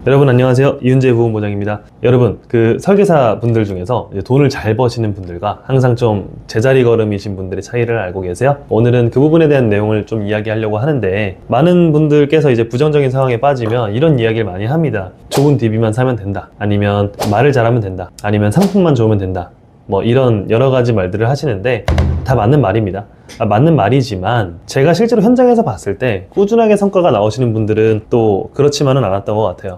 여러분 안녕하세요. 이윤재 부분보장입니다. 여러분 설계사 분들 중에서 이제 돈을 잘 버시는 분들과 항상 좀 제자리 걸음이신 분들의 차이를 알고 계세요? 오늘은 그 부분에 대한 내용을 좀 이야기하려고 하는데, 많은 분들께서 이제 부정적인 상황에 빠지면 이런 이야기를 많이 합니다. 좋은 DB만 사면 된다, 아니면 말을 잘하면 된다, 아니면 상품만 좋으면 된다, 뭐 이런 여러 가지 말들을 하시는데 다 맞는 말입니다. 맞는 말이지만 제가 실제로 현장에서 봤을 때 꾸준하게 성과가 나오시는 분들은 또 그렇지만은 않았던 것 같아요.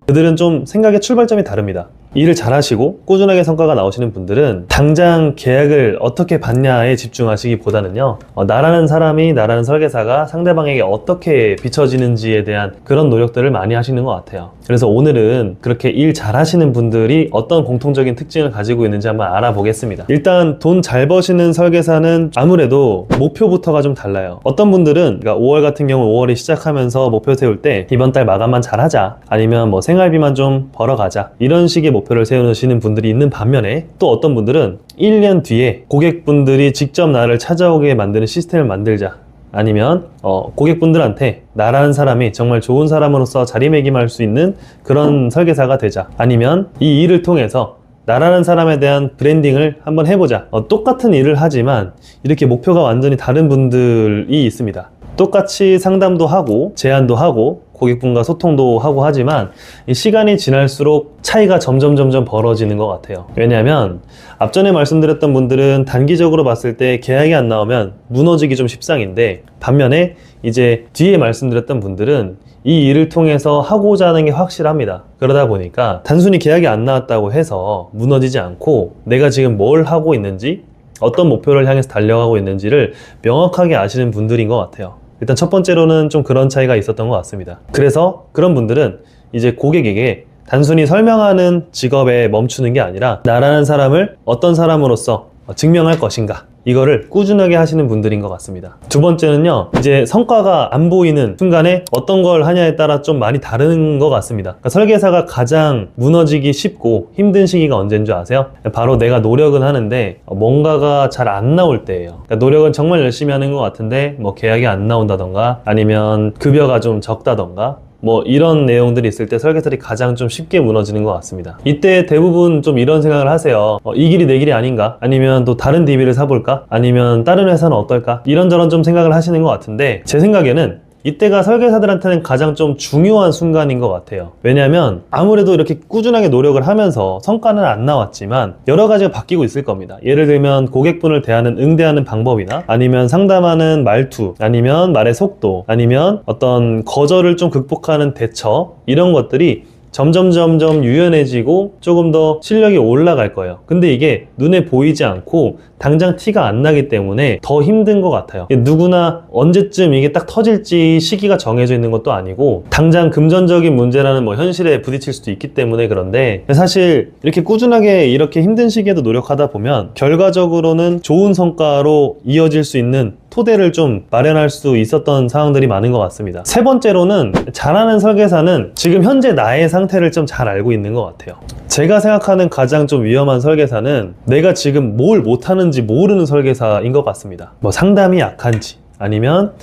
그들은 좀 생각의 출발점이 다릅니다. 일을 잘하시고 꾸준하게 성과가 나오시는 분들은 당장 계약을 어떻게 받냐에 집중하시기보다는요, 나라는 사람이, 나라는 설계사가 상대방에게 어떻게 비춰지는지에 대한 그런 노력들을 많이 하시는 것 같아요. 그래서 오늘은 그렇게 일 잘하시는 분들이 어떤 공통적인 특징을 가지고 있는지 한번 알아보겠습니다. 일단 돈 잘 버시는 설계사는 아무래도 목표부터가 좀 달라요. 어떤 분들은, 그러니까 5월 같은 경우 5월이 시작하면서 목표 세울 때 이번 달 마감만 잘하자, 아니면 뭐 생활비만 좀 벌어가자, 이런 식의 목표를 세우시는 분들이 있는 반면에, 또 어떤 분들은 1년 뒤에 고객분들이 직접 나를 찾아오게 만드는 시스템을 만들자, 아니면 고객분들한테 나라는 사람이 정말 좋은 사람으로서 자리매김할 수 있는 그런 설계사가 되자, 아니면 이 일을 통해서 나라는 사람에 대한 브랜딩을 한번 해보자. 똑같은 일을 하지만 이렇게 목표가 완전히 다른 분들이 있습니다. 똑같이 상담도 하고 제안도 하고 고객분과 소통도 하고 하지만 이 시간이 지날수록 차이가 점점 벌어지는 것 같아요. 왜냐하면 앞전에 말씀드렸던 분들은 단기적으로 봤을 때 계약이 안 나오면 무너지기 좀 십상인데, 반면에 이제 뒤에 말씀드렸던 분들은 이 일을 통해서 하고자 하는 게 확실합니다. 그러다 보니까 단순히 계약이 안 나왔다고 해서 무너지지 않고 내가 지금 뭘 하고 있는지, 어떤 목표를 향해서 달려가고 있는지를 명확하게 아시는 분들인 것 같아요. 일단 첫 번째로는 좀 그런 차이가 있었던 것 같습니다. 그래서 그런 분들은 이제 고객에게 단순히 설명하는 직업에 멈추는 게 아니라 나라는 사람을 어떤 사람으로서 증명할 것인가, 이거를 꾸준하게 하시는 분들인 것 같습니다. 두 번째는요, 이제 성과가 안 보이는 순간에 어떤 걸 하냐에 따라 좀 많이 다른 것 같습니다. 그러니까 설계사가 가장 무너지기 쉽고 힘든 시기가 언제인 줄 아세요? 바로 내가 노력은 하는데 뭔가가 잘 안 나올 때예요. 그러니까 노력은 정말 열심히 하는 것 같은데 뭐 계약이 안 나온다던가, 아니면 급여가 좀 적다던가, 뭐 이런 내용들이 있을 때 설계사들이 가장 좀 쉽게 무너지는 것 같습니다. 이때 대부분 좀 이런 생각을 하세요. 이 길이 내 길이 아닌가? 아니면 또 다른 DB를 사볼까? 아니면 다른 회사는 어떨까? 이런저런 좀 생각을 하시는 것 같은데, 제 생각에는 이때가 설계사들한테는 가장 좀 중요한 순간인 것 같아요. 왜냐하면 아무래도 이렇게 꾸준하게 노력을 하면서 성과는 안 나왔지만 여러 가지가 바뀌고 있을 겁니다. 예를 들면 고객분을 응대하는 방법이나, 아니면 상담하는 말투, 아니면 말의 속도, 아니면 어떤 거절을 좀 극복하는 대처, 이런 것들이 점점 유연해지고 조금 더 실력이 올라갈 거예요. 근데 이게 눈에 보이지 않고 당장 티가 안 나기 때문에 더 힘든 것 같아요. 누구나 언제쯤 이게 딱 터질지 시기가 정해져 있는 것도 아니고, 당장 금전적인 문제라는 뭐 현실에 부딪힐 수도 있기 때문에. 그런데 사실 이렇게 꾸준하게 이렇게 힘든 시기에도 노력하다 보면 결과적으로는 좋은 성과로 이어질 수 있는 토대를 좀 마련할 수 있었던 상황들이 많은 것 같습니다. 세 번째로는, 잘하는 설계사는 지금 현재 나의 상태를 좀 잘 알고 있는 것 같아요. 제가 생각하는 가장 좀 위험한 설계사는 내가 지금 뭘 못하는지 모르는 설계사인 것 같습니다. 뭐 상담이 약한지, 아니면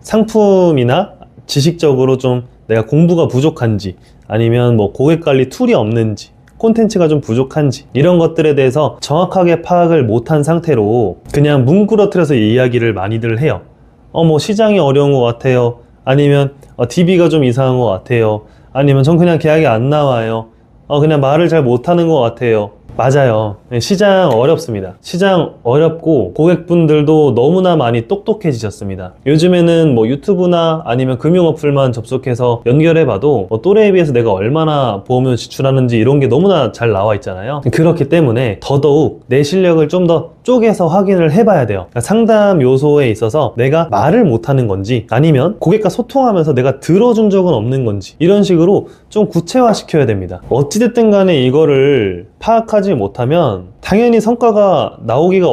상품이나 지식적으로 좀 내가 공부가 부족한지, 아니면 뭐 고객관리 툴이 없는지, 콘텐츠가 좀 부족한지, 이런 것들에 대해서 정확하게 파악을 못한 상태로 그냥 뭉그러뜨려서 이야기를 많이들 해요. 뭐 시장이 어려운 것 같아요, 아니면 DB가 좀 이상한 것 같아요, 아니면 전 그냥 계약이 안 나와요, 그냥 말을 잘 못하는 것 같아요. 맞아요. 시장 어렵습니다. 시장 어렵고 고객분들도 너무나 많이 똑똑해지셨습니다. 요즘에는 뭐 유튜브나 아니면 금융 어플만 접속해서 연결해봐도 또래에 비해서 내가 얼마나 보험료 지출하는지 이런 게 너무나 잘 나와 있잖아요. 그렇기 때문에 더더욱 내 실력을 좀 더 쪼개서 확인을 해봐야 돼요. 그러니까 상담 요소에 있어서 내가 말을 못하는 건지, 아니면 고객과 소통하면서 내가 들어준 적은 없는 건지, 이런 식으로 좀 구체화 시켜야 됩니다. 어찌됐든 간에 이거를 파악하지 못하면 당연히 성과가 나오기가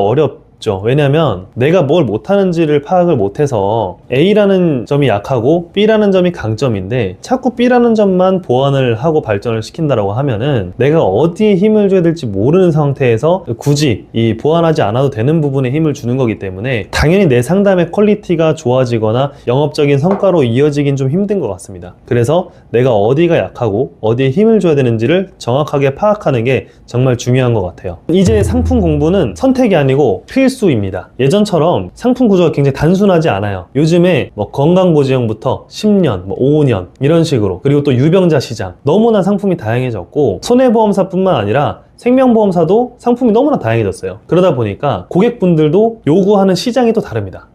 없죠. 왜냐하면 내가 뭘 못하는지를 파악을 못해서 A라는 점이 약하고 B라는 점이 강점인데 자꾸 B라는 점만 보완을 하고 발전을 시킨다라고 하면은 내가 어디에 힘을 줘야 될지 모르는 상태에서 굳이 이 보완하지 않아도 되는 부분에 힘을 주는 거기 때문에 당연히 내 상담의 퀄리티가 좋아지거나 영업적인 성과로 이어지긴 좀 힘든 것 같습니다. 그래서 내가 어디가 약하고 어디에 힘을 줘야 되는지를 정확하게 파악하는 게 정말 중요한 것 같아요. 이제 상품 공부는 선택이 아니고 필수입니다. 예전처럼 상품 구조가 굉장히 단순하지 않아요. 요즘에 뭐 건강보지형부터 10년, 뭐 5년 이런 식으로, 그리고 또 유병자 시장, 너무나 상품이 다양해졌고 손해보험사뿐만 아니라 생명보험사도 상품이 너무나 다양해졌어요. 그러다 보니까 고객분들도 요구하는 시장이 또 다릅니다.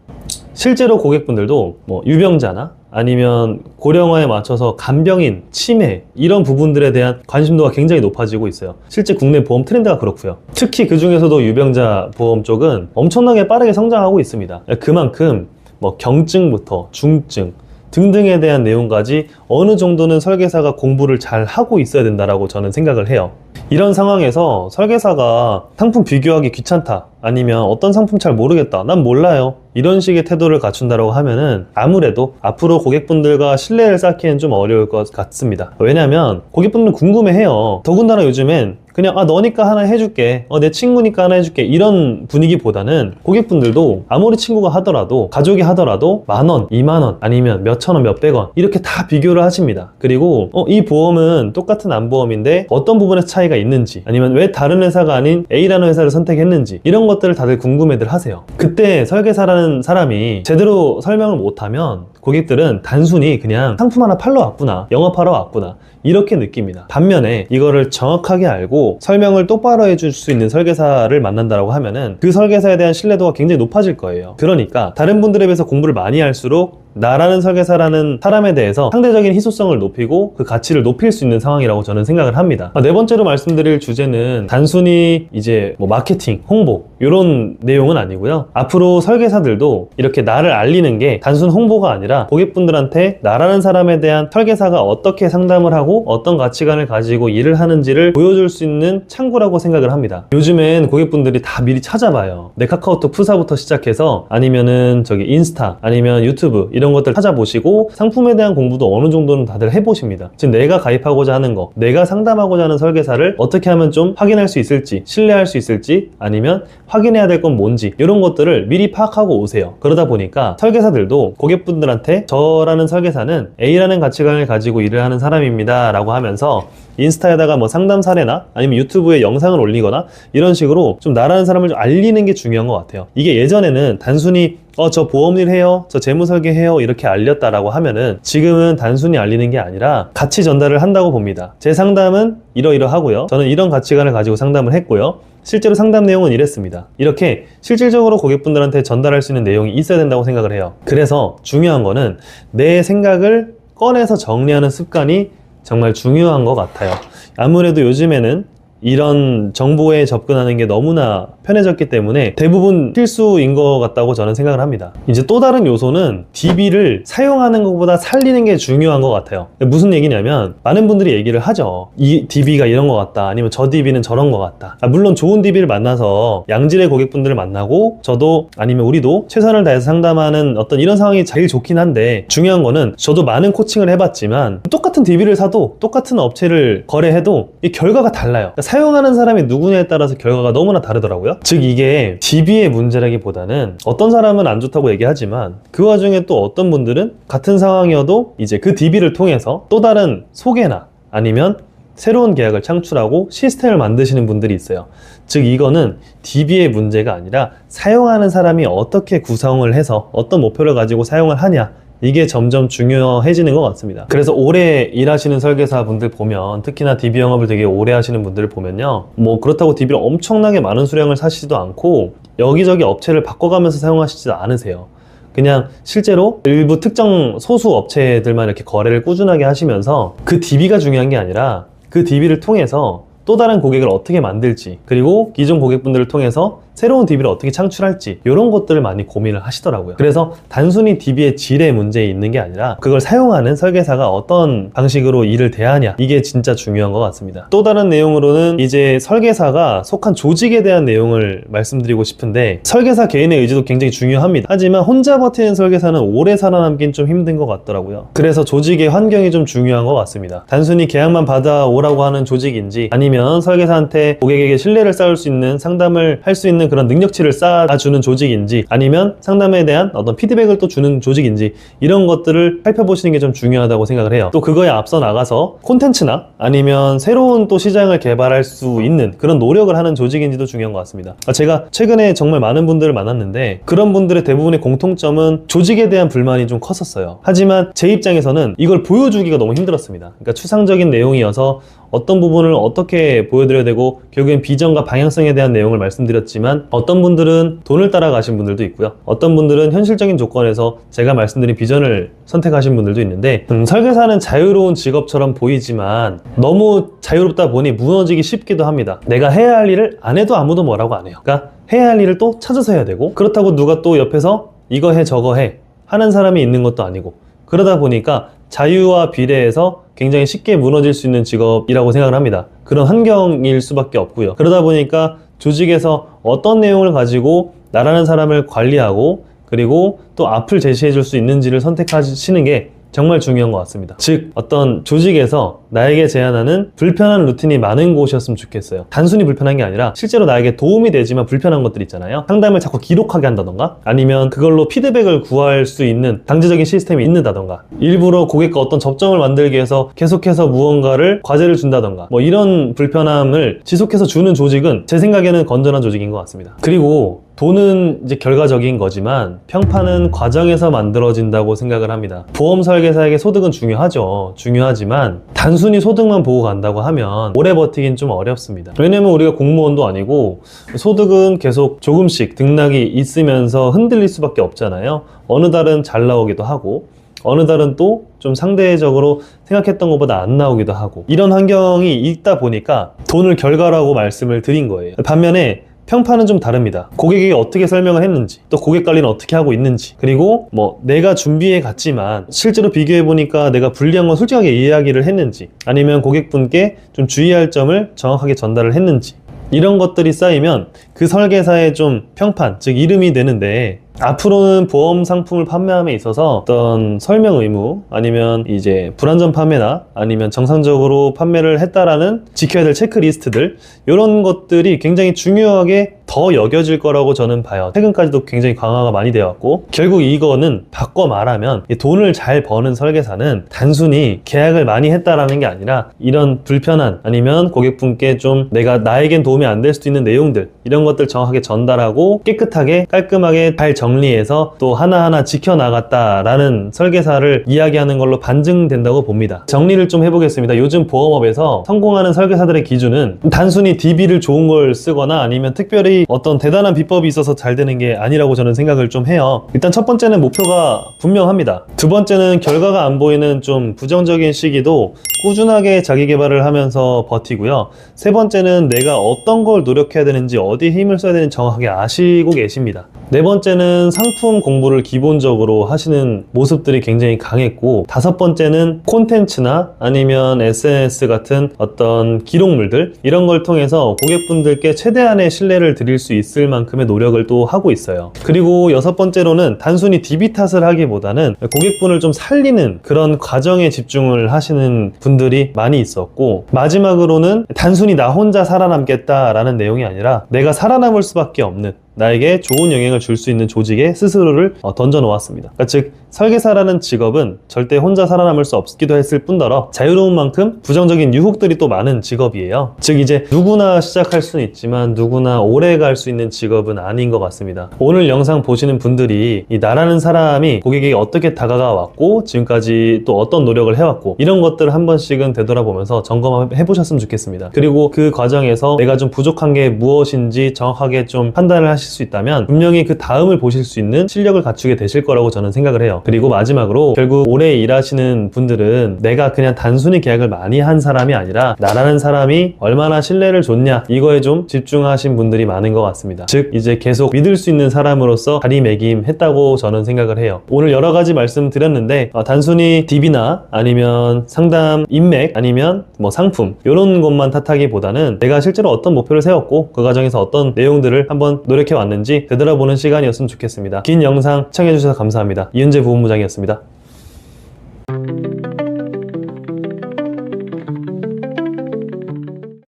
실제로 고객분들도 뭐 유병자나 아니면 고령화에 맞춰서 간병인, 치매 이런 부분들에 대한 관심도가 굉장히 높아지고 있어요. 실제 국내 보험 트렌드가 그렇고요. 특히 그 중에서도 유병자 보험 쪽은 엄청나게 빠르게 성장하고 있습니다. 그만큼 뭐 경증부터 중증 등등에 대한 내용까지 어느 정도는 설계사가 공부를 잘 하고 있어야 된다라고 저는 생각을 해요. 이런 상황에서 설계사가 상품 비교하기 귀찮다, 아니면 어떤 상품 잘 모르겠다, 난 몰라요, 이런 식의 태도를 갖춘다고 하면은 아무래도 앞으로 고객분들과 신뢰를 쌓기엔 좀 어려울 것 같습니다. 왜냐면 고객분들은 궁금해해요. 더군다나 요즘엔 그냥 너니까 하나 해줄게, 내 친구니까 하나 해줄게, 이런 분위기보다는 고객분들도 아무리 친구가 하더라도 가족이 하더라도 10,000원, 20,000원 아니면 몇천원, 몇백원 이렇게 다 비교를 하십니다. 그리고 이 보험은 똑같은 암보험인데 어떤 부분에서 차이가 있는지, 아니면 왜 다른 회사가 아닌 A라는 회사를 선택했는지, 이런 것들을 다들 궁금해들 하세요. 그때 설계사라는 사람이 제대로 설명을 못하면 고객들은 단순히 그냥 상품 하나 팔러 왔구나, 영업하러 왔구나, 이렇게 느낍니다. 반면에 이거를 정확하게 알고 설명을 똑바로 해줄 수 있는 설계사를 만난다고 하면은 그 설계사에 대한 신뢰도가 굉장히 높아질 거예요. 그러니까 다른 분들에 비해서 공부를 많이 할수록 나라는 설계사라는 사람에 대해서 상대적인 희소성을 높이고 그 가치를 높일 수 있는 상황이라고 저는 생각을 합니다. 네 번째로 말씀드릴 주제는 단순히 이제 뭐 마케팅, 홍보 이런 내용은 아니고요. 앞으로 설계사들도 이렇게 나를 알리는 게 단순 홍보가 아니라 고객분들한테 나라는 사람에 대한 설계사가 어떻게 상담을 하고 어떤 가치관을 가지고 일을 하는지를 보여줄 수 있는 창구라고 생각을 합니다. 요즘엔 고객분들이 다 미리 찾아봐요. 내 카카오톡 프사부터 시작해서 아니면은 저기 인스타 아니면 유튜브 이런 것들 찾아보시고 상품에 대한 공부도 어느 정도는 다들 해보십니다. 지금 내가 가입하고자 하는 거, 내가 상담하고자 하는 설계사를 어떻게 하면 좀 확인할 수 있을지, 신뢰할 수 있을지, 아니면 확인해야 될 건 뭔지, 이런 것들을 미리 파악하고 오세요. 그러다 보니까 설계사들도 고객분들한테 저라는 설계사는 A라는 가치관을 가지고 일을 하는 사람입니다 라고 하면서 인스타에다가 뭐 상담 사례나 아니면 유튜브에 영상을 올리거나 이런 식으로 좀 나라는 사람을 좀 알리는 게 중요한 것 같아요. 이게 예전에는 단순히 저 보험일 해요, 저 재무설계 해요 이렇게 알렸다라고 하면은 지금은 단순히 알리는 게 아니라 가치 전달을 한다고 봅니다. 제 상담은 이러이러하고요, 저는 이런 가치관을 가지고 상담을 했고요, 실제로 상담 내용은 이랬습니다, 이렇게 실질적으로 고객분들한테 전달할 수 있는 내용이 있어야 된다고 생각을 해요. 그래서 중요한 거는 내 생각을 꺼내서 정리하는 습관이 정말 중요한 것 같아요. 아무래도 요즘에는 이런 정보에 접근하는 게 너무나 편해졌기 때문에 대부분 필수인 것 같다고 저는 생각을 합니다. 이제 또 다른 요소는 DB를 사용하는 것보다 살리는 게 중요한 것 같아요. 무슨 얘기냐면 많은 분들이 얘기를 하죠. 이 DB가 이런 것 같다, 아니면 저 DB는 저런 것 같다. 물론 좋은 DB를 만나서 양질의 고객분들을 만나고 저도 아니면 우리도 최선을 다해서 상담하는 어떤 이런 상황이 제일 좋긴 한데, 중요한 거는 저도 많은 코칭을 해봤지만 똑같은 DB를 사도 똑같은 업체를 거래해도 이 결과가 달라요. 그러니까 사용하는 사람이 누구냐에 따라서 결과가 너무나 다르더라고요. 즉 이게 DB의 문제라기보다는 어떤 사람은 안 좋다고 얘기하지만 그 와중에 또 어떤 분들은 같은 상황이어도 이제 그 DB를 통해서 또 다른 소개나 아니면 새로운 계약을 창출하고 시스템을 만드시는 분들이 있어요. 즉 이거는 DB의 문제가 아니라 사용하는 사람이 어떻게 구성을 해서 어떤 목표를 가지고 사용을 하냐, 이게 점점 중요해지는 것 같습니다. 그래서 오래 일하시는 설계사분들 보면, 특히나 DB 영업을 되게 오래 하시는 분들을 보면요, 뭐 그렇다고 DB를 엄청나게 많은 수량을 사시지도 않고 여기저기 업체를 바꿔가면서 사용하시지도 않으세요. 그냥 실제로 일부 특정 소수 업체들만 이렇게 거래를 꾸준하게 하시면서 그 DB가 중요한 게 아니라 그 DB를 통해서 또 다른 고객을 어떻게 만들지, 그리고 기존 고객분들을 통해서 새로운 DB를 어떻게 창출할지 이런 것들을 많이 고민을 하시더라고요. 그래서 단순히 DB의 질의 문제에 있는 게 아니라 그걸 사용하는 설계사가 어떤 방식으로 일을 대하냐, 이게 진짜 중요한 것 같습니다. 또 다른 내용으로는 이제 설계사가 속한 조직에 대한 내용을 말씀드리고 싶은데, 설계사 개인의 의지도 굉장히 중요합니다. 하지만 혼자 버티는 설계사는 오래 살아남긴 좀 힘든 것 같더라고요. 그래서 조직의 환경이 좀 중요한 것 같습니다. 단순히 계약만 받아오라고 하는 조직인지, 아니면 설계사한테 고객에게 신뢰를 쌓을 수 있는, 상담을 할 수 있는 그런 능력치를 쌓아주는 조직인지, 아니면 상담에 대한 어떤 피드백을 또 주는 조직인지, 이런 것들을 살펴보시는 게 좀 중요하다고 생각을 해요. 또 그거에 앞서 나가서 콘텐츠나 아니면 새로운 또 시장을 개발할 수 있는 그런 노력을 하는 조직인지도 중요한 것 같습니다. 제가 최근에 정말 많은 분들을 만났는데 그런 분들의 대부분의 공통점은 조직에 대한 불만이 좀 컸었어요. 하지만 제 입장에서는 이걸 보여주기가 너무 힘들었습니다. 그러니까 추상적인 내용이어서 어떤 부분을 어떻게 보여드려야 되고, 결국엔 비전과 방향성에 대한 내용을 말씀드렸지만, 어떤 분들은 돈을 따라가신 분들도 있고요, 어떤 분들은 현실적인 조건에서 제가 말씀드린 비전을 선택하신 분들도 있는데, 설계사는 자유로운 직업처럼 보이지만 너무 자유롭다 보니 무너지기 쉽기도 합니다. 내가 해야 할 일을 안 해도 아무도 뭐라고 안 해요. 그러니까 해야 할 일을 또 찾아서 해야 되고, 그렇다고 누가 또 옆에서 이거 해 저거 해 하는 사람이 있는 것도 아니고, 그러다 보니까 자유와 비례해서 굉장히 쉽게 무너질 수 있는 직업이라고 생각을 합니다. 그런 환경일 수밖에 없고요. 그러다 보니까 조직에서 어떤 내용을 가지고 나라는 사람을 관리하고, 그리고 또 앞을 제시해 줄 수 있는지를 선택하시는 게 정말 중요한 것 같습니다. 즉, 어떤 조직에서 나에게 제안하는 불편한 루틴이 많은 곳이었으면 좋겠어요. 단순히 불편한 게 아니라 실제로 나에게 도움이 되지만 불편한 것들 있잖아요. 상담을 자꾸 기록하게 한다던가, 아니면 그걸로 피드백을 구할 수 있는 강제적인 시스템이 있는다던가, 일부러 고객과 어떤 접점을 만들기 위해서 계속해서 무언가를 과제를 준다던가, 뭐 이런 불편함을 지속해서 주는 조직은 제 생각에는 건전한 조직인 것 같습니다. 그리고 돈은 이제 결과적인 거지만 평판은 과정에서 만들어진다고 생각을 합니다. 보험 설계사에게 소득은 중요하죠. 중요하지만 단순히 소득만 보고 간다고 하면 오래 버티긴 좀 어렵습니다. 왜냐면 우리가 공무원도 아니고 소득은 계속 조금씩 등락이 있으면서 흔들릴 수밖에 없잖아요. 어느 달은 잘 나오기도 하고, 어느 달은 또 좀 상대적으로 생각했던 것보다 안 나오기도 하고, 이런 환경이 있다 보니까 돈을 결과라고 말씀을 드린 거예요. 반면에 평판은 좀 다릅니다. 고객에게 어떻게 설명을 했는지, 또 고객 관리는 어떻게 하고 있는지, 그리고 뭐 내가 준비해 갔지만 실제로 비교해 보니까 내가 불리한 건 솔직하게 이야기를 했는지, 아니면 고객분께 좀 주의할 점을 정확하게 전달을 했는지, 이런 것들이 쌓이면 그 설계사의 좀 평판, 즉 이름이 되는데, 앞으로는 보험 상품을 판매함에 있어서 어떤 설명 의무, 아니면 이제 불완전 판매나 아니면 정상적으로 판매를 했다라는 지켜야 될 체크리스트들, 이런 것들이 굉장히 중요하게 더 여겨질 거라고 저는 봐요. 최근까지도 굉장히 강화가 많이 되어 왔고, 결국 이거는 바꿔 말하면 돈을 잘 버는 설계사는 단순히 계약을 많이 했다라는 게 아니라 이런 불편한, 아니면 고객분께 좀 나에겐 도움이 안 될 수도 있는 내용들, 이런 것들 정확하게 전달하고 깨끗하게 깔끔하게 잘 정리해서 또 하나하나 지켜나갔다라는 설계사를 이야기하는 걸로 반증된다고 봅니다. 정리를 좀 해보겠습니다. 요즘 보험업에서 성공하는 설계사들의 기준은 단순히 DB를 좋은 걸 쓰거나 아니면 특별히 어떤 대단한 비법이 있어서 잘 되는 게 아니라고 저는 생각을 좀 해요. 일단 첫 번째는 목표가 분명합니다. 두 번째는 결과가 안 보이는 좀 부정적인 시기도 꾸준하게 자기 개발을 하면서 버티고요. 세 번째는 내가 어떤 걸 노력해야 되는지, 어디에 힘을 써야 되는지 정확하게 아시고 계십니다. 네 번째는 상품 공부를 기본적으로 하시는 모습들이 굉장히 강했고, 다섯 번째는 콘텐츠나 아니면 SNS 같은 어떤 기록물들, 이런 걸 통해서 고객분들께 최대한의 신뢰를 드릴 수 있을 만큼의 노력을 또 하고 있어요. 그리고 여섯 번째로는 단순히 DB 탓을 하기보다는 고객분을 좀 살리는 그런 과정에 집중을 하시는 분들이 많이 있었고, 마지막으로는 단순히 나 혼자 살아남겠다라는 내용이 아니라 내가 살아남을 수밖에 없는, 나에게 좋은 영향을 줄 수 있는 조직에 스스로를 던져 놓았습니다. 그러니까 즉, 설계사라는 직업은 절대 혼자 살아남을 수 없기도 했을 뿐더러 자유로운 만큼 부정적인 유혹들이 또 많은 직업이에요. 즉, 이제 누구나 시작할 수는 있지만 누구나 오래 갈 수 있는 직업은 아닌 것 같습니다. 오늘 영상 보시는 분들이 이 나라는 사람이 고객에게 어떻게 다가가 왔고, 지금까지 또 어떤 노력을 해왔고, 이런 것들을 한 번씩은 되돌아보면서 점검해 보셨으면 좋겠습니다. 그리고 그 과정에서 내가 좀 부족한 게 무엇인지 정확하게 좀 판단을 하실 수 있다면 분명히 그 다음을 보실 수 있는 실력을 갖추게 되실 거라고 저는 생각을 해요. 그리고 마지막으로 결국 오래 일하시는 분들은 내가 그냥 단순히 계약을 많이 한 사람이 아니라 나라는 사람이 얼마나 신뢰를 줬냐 이거에 좀 집중하신 분들이 많은 것 같습니다. 즉 이제 계속 믿을 수 있는 사람으로서 자리매김했다고 저는 생각을 해요. 오늘 여러 가지 말씀드렸는데 단순히 DB나 아니면 상담 인맥 아니면 뭐 상품 이런 것만 탓하기보다는 내가 실제로 어떤 목표를 세웠고 그 과정에서 어떤 내용들을 한번 노력해 왔는지 되돌아보는 시간이었으면 좋겠습니다. 긴 영상 시청해주셔서 감사합니다. 이은재 부본부장이었습니다.